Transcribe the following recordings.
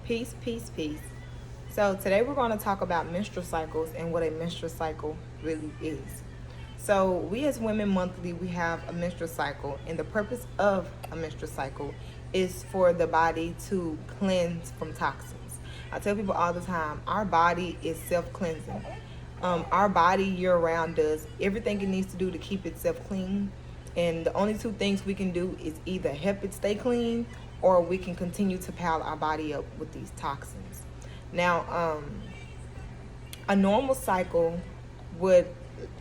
Peace, peace, peace. So, today we're going to talk about menstrual cycles and what a menstrual cycle really is. So, we as women monthly, we have a menstrual cycle, and the purpose of a menstrual cycle is for the body to cleanse from toxins. I tell people all the time, our body is self cleansing. Our body year round does everything it needs to do to keep itself clean. And the only two things we can do is either help it stay clean or we can continue to pile our body up with these toxins. Now, a normal cycle would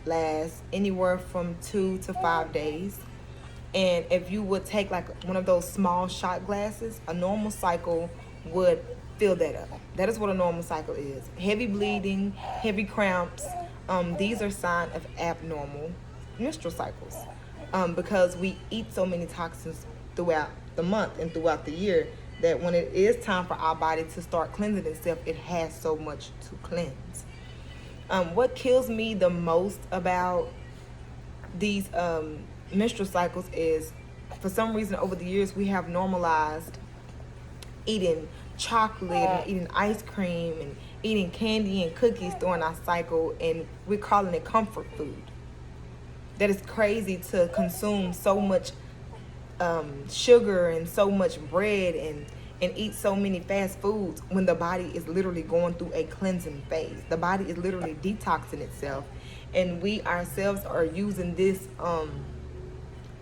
last anywhere from 2 to 5 days. And if you would take like one of those small shot glasses, a normal cycle would fill that up. That is what a normal cycle is. Heavy bleeding, heavy cramps. These are signs of abnormal menstrual cycles because we eat so many toxins throughout the month and throughout the year that when it is time for our body to start cleansing itself, it has so much to cleanse. What kills me the most about these menstrual cycles is for some reason over the years we have normalized eating chocolate and eating ice cream and eating candy and cookies during our cycle, and we're calling it comfort food. That is crazy to consume so much sugar and so much bread and eat so many fast foods when the body is literally going through a cleansing phase. The body is literally detoxing itself, and we ourselves are using this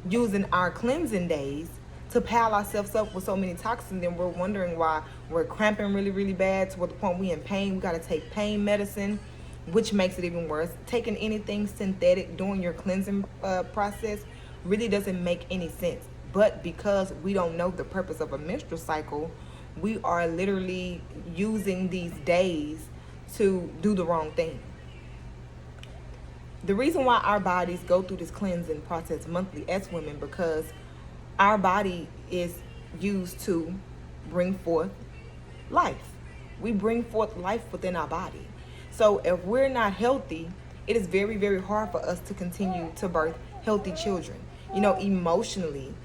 using our cleansing days to pile ourselves up with so many toxins, and we're wondering why we're cramping really, really bad to the point we in pain. We got to take pain medicine, which makes it even worse. Taking anything synthetic during your cleansing process really doesn't make any sense. But because we don't know the purpose of a menstrual cycle, we are literally using these days to do the wrong thing. The reason why our bodies go through this cleansing process monthly as women, because our body is used to bring forth life. We bring forth life within our body. So if we're not healthy, it is very, very hard for us to continue to birth healthy children. Emotionally,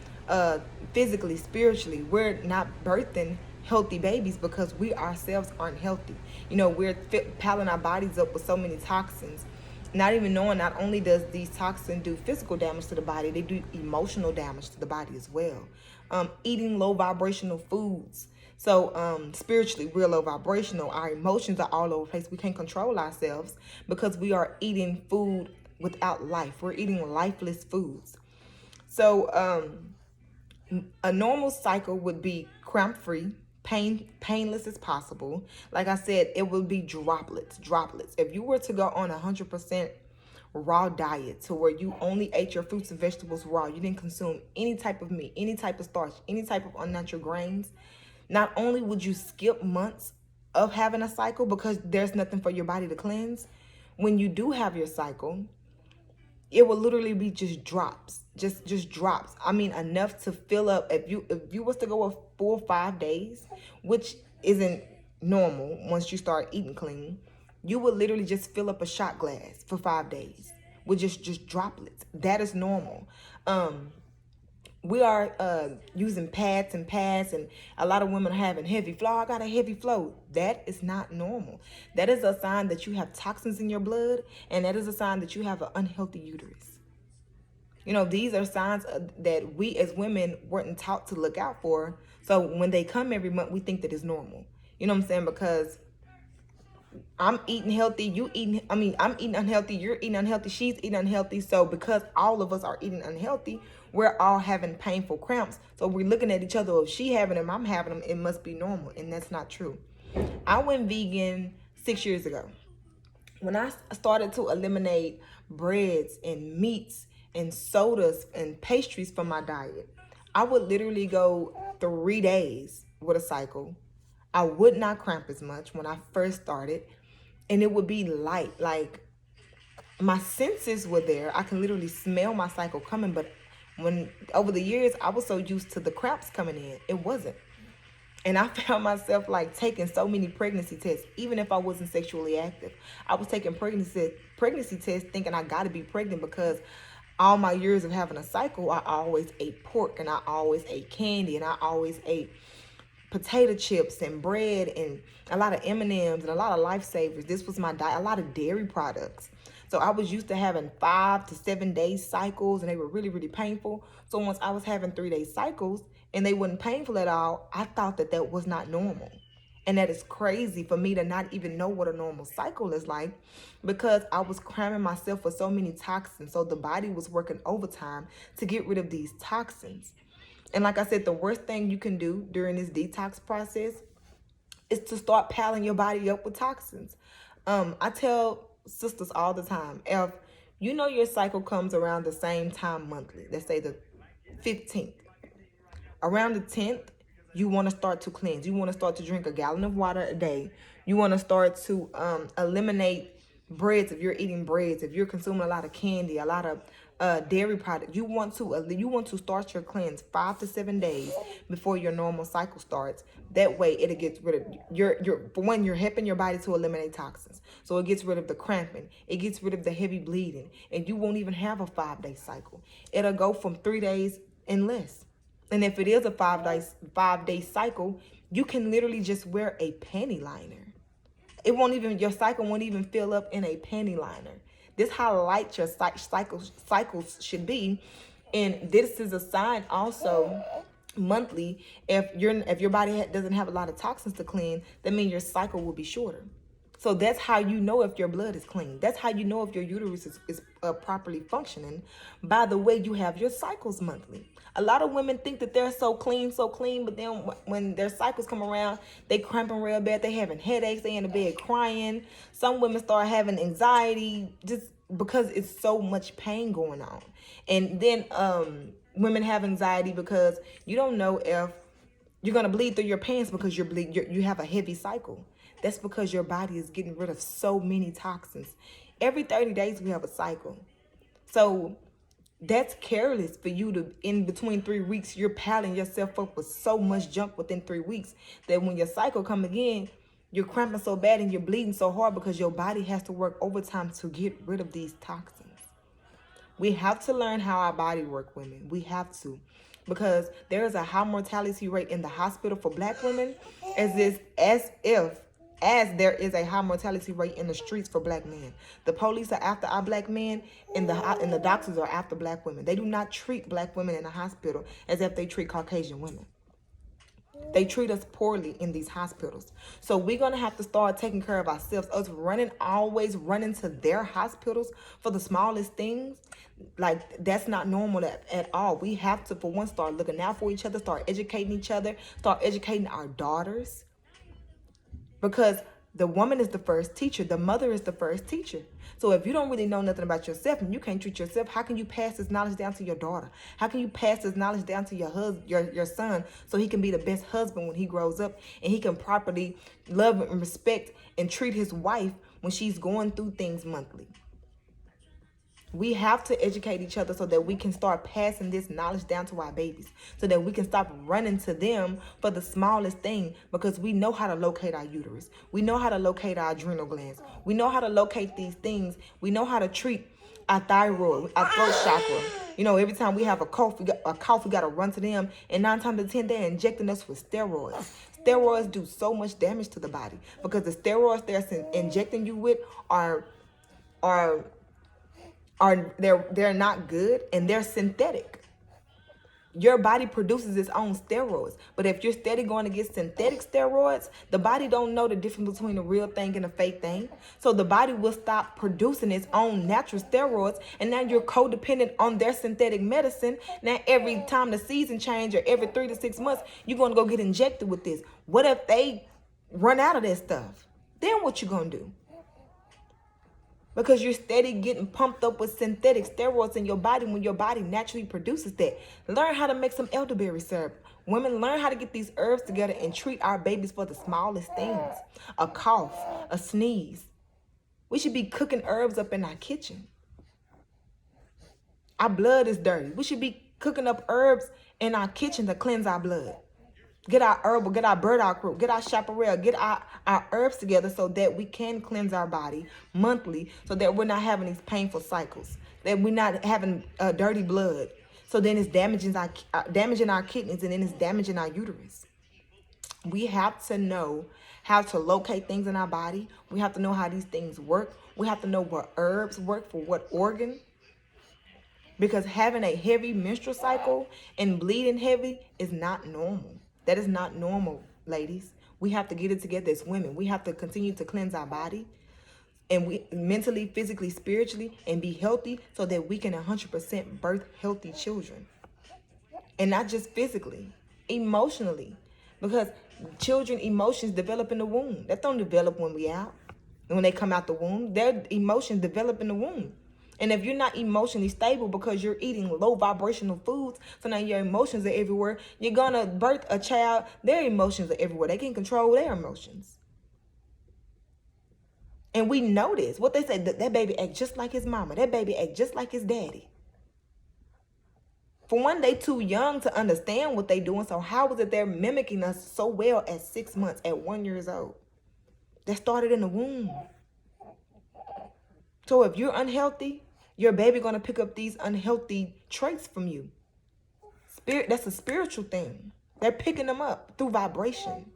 physically, spiritually, we're not birthing healthy babies because we ourselves aren't healthy. We're piling our bodies up with so many toxins, not even knowing not only does these toxins do physical damage to the body, they do emotional damage to the body as well. Eating low vibrational foods. So spiritually, we're low vibrational. Our emotions are all over the place. We can't control ourselves because we are eating food without life. We're eating lifeless foods. So a normal cycle would be cramp free, painless as possible. Like I said, it will be droplets. If you were to go on 100% raw diet to where you only ate your fruits and vegetables raw, you didn't consume any type of meat, any type of starch, any type of unnatural grains, not only would you skip months of having a cycle because there's nothing for your body to cleanse, when you do have your cycle, it will literally be just drops, just drops. I mean, enough to fill up. If you was to go a full 5 days, which isn't normal once you start eating clean, you would literally just fill up a shot glass for 5 days with just droplets. That is normal. We are using pads, and a lot of women are having heavy flow. I got a heavy flow. That is not normal. That is a sign that you have toxins in your blood, and that is a sign that you have an unhealthy uterus. These are signs that we as women weren't taught to look out for. So when they come every month, we think that it's normal. You know what I'm saying? Because I'm eating healthy, I'm eating unhealthy, you're eating unhealthy, she's eating unhealthy. So because all of us are eating unhealthy, we're all having painful cramps. So we're looking at each other. If she having them, I'm having them, it must be normal. And that's not true. I went vegan 6 years ago. When I started to eliminate breads and meats and sodas and pastries from my diet, I would literally go 3 days with a cycle. I would not cramp as much when I first started, and it would be light. Like, my senses were there. I can literally smell my cycle coming, but when over the years I was so used to the cramps coming in, it wasn't. And I found myself like taking so many pregnancy tests, even if I wasn't sexually active. I was taking pregnancy tests thinking I got to be pregnant because all my years of having a cycle, I always ate pork and I always ate candy and I always ate potato chips and bread and a lot of M&Ms and a lot of lifesavers. This was my diet. A lot of dairy products. So I was used to having 5 to 7 day cycles, and they were really, really painful. So once I was having 3-day cycles and they weren't painful at all, I thought that that was not normal. And that is crazy for me to not even know what a normal cycle is like, because I was cramming myself with so many toxins. So the body was working overtime to get rid of these toxins. And like I said, the worst thing you can do during this detox process is to start piling your body up with toxins. I tell sisters all the time, if you know your cycle comes around the same time monthly, let's say the 15th, around the 10th, you want to start to cleanse. You want to start to drink a gallon of water a day. You want to start to eliminate breads if you're eating breads, if you're consuming a lot of candy, a lot of dairy products. You want to start your cleanse 5 to 7 days before your normal cycle starts. That way it'll get rid of for one, you're helping your body to eliminate toxins. So it gets rid of the cramping, it gets rid of the heavy bleeding, and you won't even have a 5-day cycle. It'll go from 3 days and less. And if it is a 5-day cycle, you can literally just wear a panty liner. Your cycle won't even fill up in a panty liner. This is how light your cycles should be. And this is a sign also monthly. If your body doesn't have a lot of toxins to clean, that means your cycle will be shorter. So that's how you know if your blood is clean. That's how you know if your uterus is properly functioning, by the way you have your cycles monthly. A lot of women think that they're so clean, but then when their cycles come around, they cramping real bad. They having headaches. They in the bed crying. Some women start having anxiety just because it's so much pain going on. And then women have anxiety because you don't know if you're gonna bleed through your pants because you have a heavy cycle. That's because your body is getting rid of so many toxins. Every 30 days we have a cycle. So that's careless for you to, in between 3 weeks, you're piling yourself up with so much junk within 3 weeks that when your cycle come again, you're cramping so bad and you're bleeding so hard because your body has to work overtime to get rid of these toxins. We have to learn how our body work, women. We have to. Because there is a high mortality rate in the hospital for black women, as there is a high mortality rate in the streets for black men. The police are after our black men, and the doctors are after black women. They do not treat black women in the hospital as if they treat Caucasian women. They treat us poorly in these hospitals. So we're going to have to start taking care of ourselves. Us always running to their hospitals for the smallest things, like that's not normal at all. We have to, for one, start looking out for each other, start educating each other, start educating our daughters. Because the woman is the first teacher. The mother is the first teacher. So if you don't really know nothing about yourself and you can't treat yourself, how can you pass this knowledge down to your daughter? How can you pass this knowledge down to your son, so he can be the best husband when he grows up, and he can properly love and respect and treat his wife when she's going through things monthly? We have to educate each other so that we can start passing this knowledge down to our babies, so that we can stop running to them for the smallest thing, because we know how to locate our uterus. We know how to locate our adrenal glands. We know how to locate these things. We know how to treat our thyroid, our throat chakra. You know, every time we have a cough, we got to run to them. And 9 times out of 10, they're injecting us with steroids. Steroids do so much damage to the body because the steroids they're injecting you with they're not good, and they're synthetic. Your body produces its own steroids, but if you're steady going to get synthetic steroids, the body don't know the difference between a real thing and a fake thing. So the body will stop producing its own natural steroids, and now you're codependent on their synthetic medicine. Now every time the season change, or every 3 to 6 months, you're going to go get injected with this. What if they run out of that stuff? Then what you going to do? Because you're steady getting pumped up with synthetic steroids in your body when your body naturally produces that. Learn how to make some elderberry syrup. Women, learn how to get these herbs together and treat our babies for the smallest things. A cough, a sneeze. We should be cooking herbs up in our kitchen. Our blood is dirty. We should be cooking up herbs in our kitchen to cleanse our blood. Get our herbal, get our burdock root, get our chaparral, get our herbs together so that we can cleanse our body monthly, so that we're not having these painful cycles, that we're not having dirty blood. So then it's damaging our kidneys, and then it's damaging our uterus. We have to know how to locate things in our body. We have to know how these things work. We have to know what herbs work for what organ. Because having a heavy menstrual cycle and bleeding heavy is not normal. That is not normal, ladies. We have to get it together as women. We have to continue to cleanse our body, and we mentally, physically, spiritually, and be healthy so that we can 100% birth healthy children. And not just physically, emotionally. Because children emotions develop in the womb. That don't develop when we out. And when they come out the womb, their emotions develop in the womb. And if you're not emotionally stable because you're eating low vibrational foods, so now your emotions are everywhere, you're gonna birth a child, their emotions are everywhere. They can't control their emotions. And we know this. What they say, that baby act just like his mama. That baby act just like his daddy. For one, they too young to understand what they doing. So how is it they're mimicking us so well at 6 months, at 1 year old? That started in the womb. So if you're unhealthy, your baby gonna pick up these unhealthy traits from you. That's a spiritual thing. They're picking them up through vibration.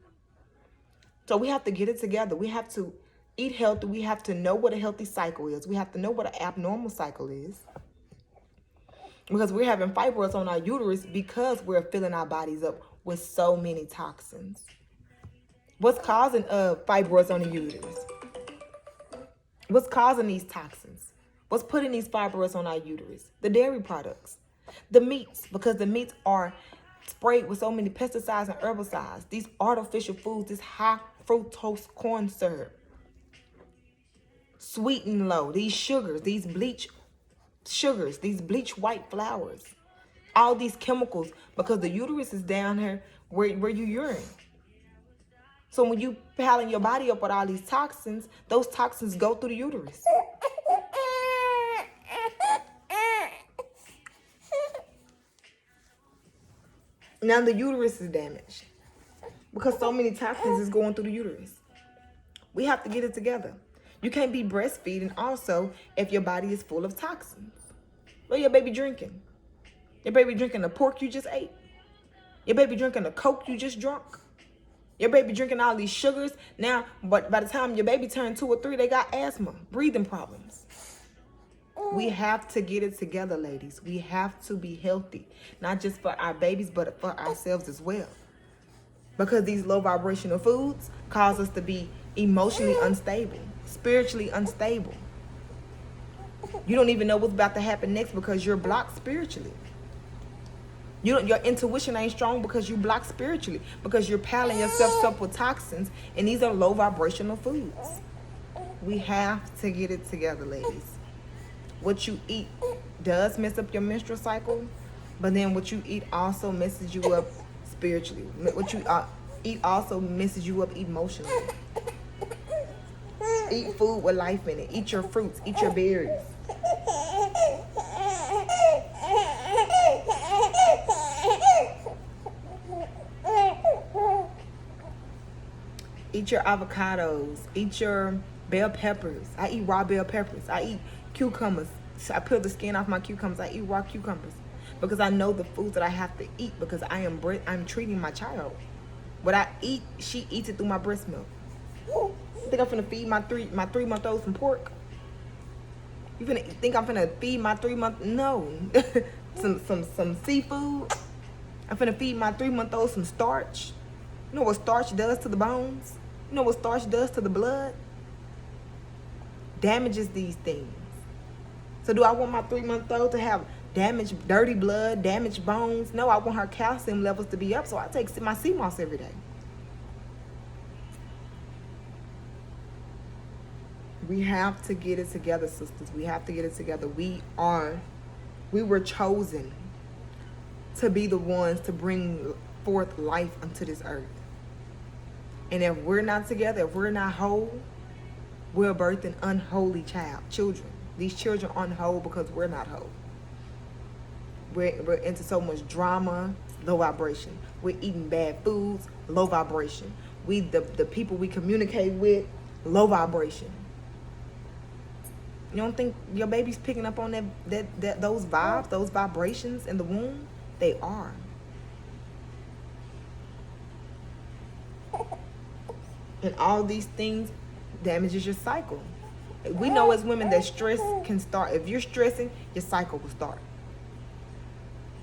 So we have to get it together. We have to eat healthy. We have to know what a healthy cycle is. We have to know what an abnormal cycle is. Because we're having fibroids on our uterus because we're filling our bodies up with so many toxins. What's causing fibroids on the uterus? What's causing these toxins? What's putting these fibroids on our uterus? The dairy products, the meats, because the meats are sprayed with so many pesticides and herbicides. These artificial foods, this high fructose corn syrup, sweet and low, these sugars, these bleach sugars, these bleach white flours, all these chemicals, because the uterus is down here where you urine. So when you piling your body up with all these toxins, those toxins go through the uterus. Now the uterus is damaged because so many toxins is going through the uterus. We have to get it together. You can't be breastfeeding also if your body is full of toxins. What your baby drinking? Your baby drinking the pork you just ate? Your baby drinking the Coke you just drunk? Your baby drinking all these sugars. Now, but by the time your baby turned 2 or 3, they got asthma, breathing problems. We have to get it together, ladies. We have to be healthy, not just for our babies, but for ourselves as well. Because these low vibrational foods cause us to be emotionally unstable, spiritually unstable. You don't even know what's about to happen next because you're blocked spiritually. Your intuition ain't strong because you block spiritually, because you're piling yourself up with toxins, and these are low vibrational foods. We have to get it together, ladies. What you eat does mess up your menstrual cycle, but then what you eat also messes you up spiritually. What you eat also messes you up emotionally. Eat food with life in it. Eat your fruits. Eat your berries. Eat your avocados. Eat your bell peppers. I eat raw bell peppers. I eat cucumbers. So I peel the skin off my cucumbers. I eat raw cucumbers because I know the foods that I have to eat because I'm treating my child. What I eat, she eats it through my breast milk. You think I'm finna feed my 3-month-old some pork? You think I'm finna feed my 3-month? No. some seafood. I'm finna feed my 3-month-old some starch. You know what starch does to the bones? You know what starch does to the blood? Damages these things. So do I want my 3-month-old to have damaged, dirty blood, damaged bones? No, I want her calcium levels to be up, so I take my sea moss every day. We have to get it together, sisters. We have to get it together. We were chosen to be the ones to bring forth life unto this earth. And if we're not together, if we're not whole, we're birthing unholy children. These children aren't whole because we're not whole. We're into so much drama, low vibration. We're eating bad foods, low vibration. The people we communicate with, low vibration. You don't think your baby's picking up on those vibes, those vibrations in the womb? They are. And all these things damages your cycle. We know as women that stress can start. If you're stressing, your cycle will start.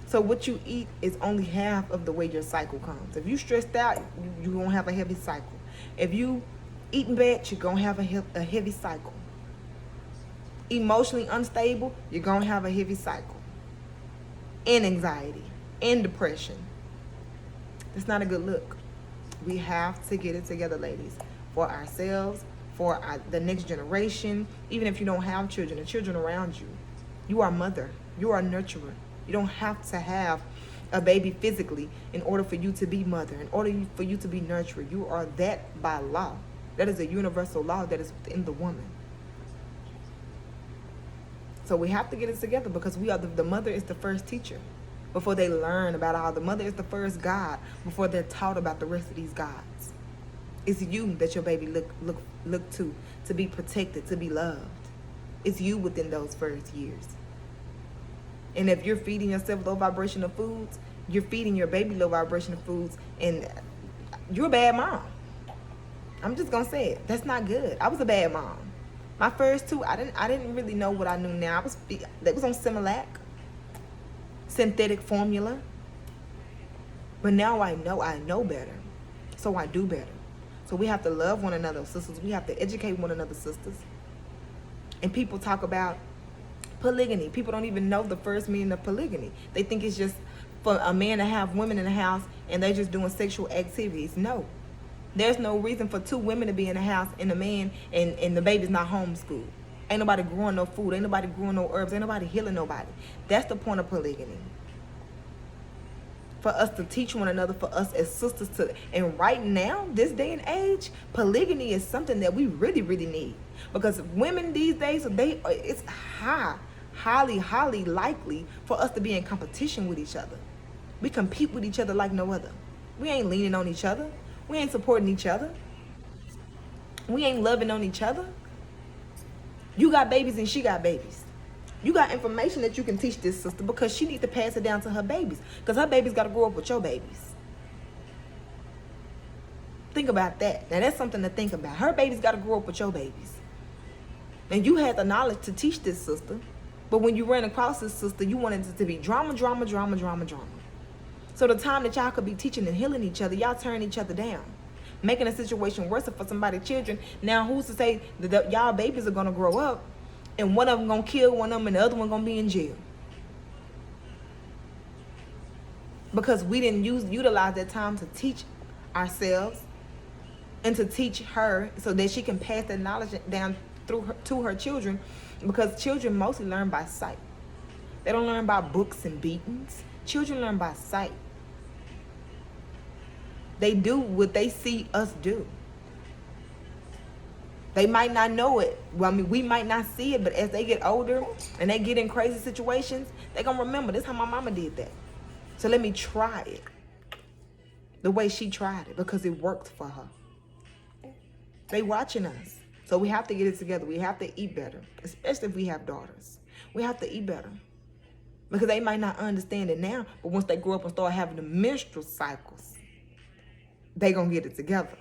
So what you eat is only half of the way your cycle comes. If you stressed out, you're going to have a heavy cycle. If you eating bad, you're going to have a heavy cycle. Emotionally unstable, you're going to have a heavy cycle. And anxiety and depression. It's not a good look. We have to get it together, ladies, for ourselves, for the next generation. Even if you don't have children, the children around you. You are a mother. You are a nurturer. You don't have to have a baby physically in order for you to be mother, in order for you to be nurturer. You are that by law. That is a universal law that is within the woman. So we have to get it together because we are the mother is the first teacher. Before they learn about how the mother is the first God, before they're taught about the rest of these gods. It's you that your baby look to be protected, to be loved. It's you within those first years. And if you're feeding yourself low vibrational foods, you're feeding your baby low vibrational foods, and you're a bad mom. I'm just gonna say it. That's not good. I was a bad mom. My first two, I didn't really know what I knew now. That was on Similac, synthetic formula. But now I know better. So I do better. So we have to love one another, sisters. We have to educate one another, sisters. And people talk about polygamy. People don't even know the first meaning of polygamy. They think it's just for a man to have women in the house and they're just doing sexual activities. No. There's no reason for two women to be in the house and a man and the baby's not homeschooled. Ain't nobody growing no food. Ain't nobody growing no herbs. Ain't nobody healing nobody. That's the point of polygamy. For us to teach one another, for us as sisters to, and right now, this day and age, polygamy is something that we really, really need. Because women these days, it's highly likely for us to be in competition with each other. We compete with each other like no other. We ain't leaning on each other. We ain't supporting each other. We ain't loving on each other. You got babies and she got babies. You got information that you can teach this sister because she needs to pass it down to her babies. Because her babies got to grow up with your babies. Think about that. Now that's something to think about. Her babies got to grow up with your babies. And you had the knowledge to teach this sister. But when you ran across this sister, you wanted it to be drama. So the time that y'all could be teaching and healing each other, y'all turn each other down. Making a situation worse for somebody's children. Now who's to say that y'all babies are going to grow up and one of them going to kill one of them and the other one going to be in jail? Because we didn't utilize that time to teach ourselves and to teach her so that she can pass that knowledge down to her children. Because children mostly learn by sight. They don't learn by books and beatings. Children learn by sight. They do what they see us do. They might not know it. Well, I mean, we might not see it, but as they get older and they get in crazy situations, they're going to remember, this is how my mama did that. So let me try it the way she tried it because it worked for her. They watching us. So we have to get it together. We have to eat better, especially if we have daughters. We have to eat better because they might not understand it now, but once they grow up and start having the menstrual cycles, they going to get it together.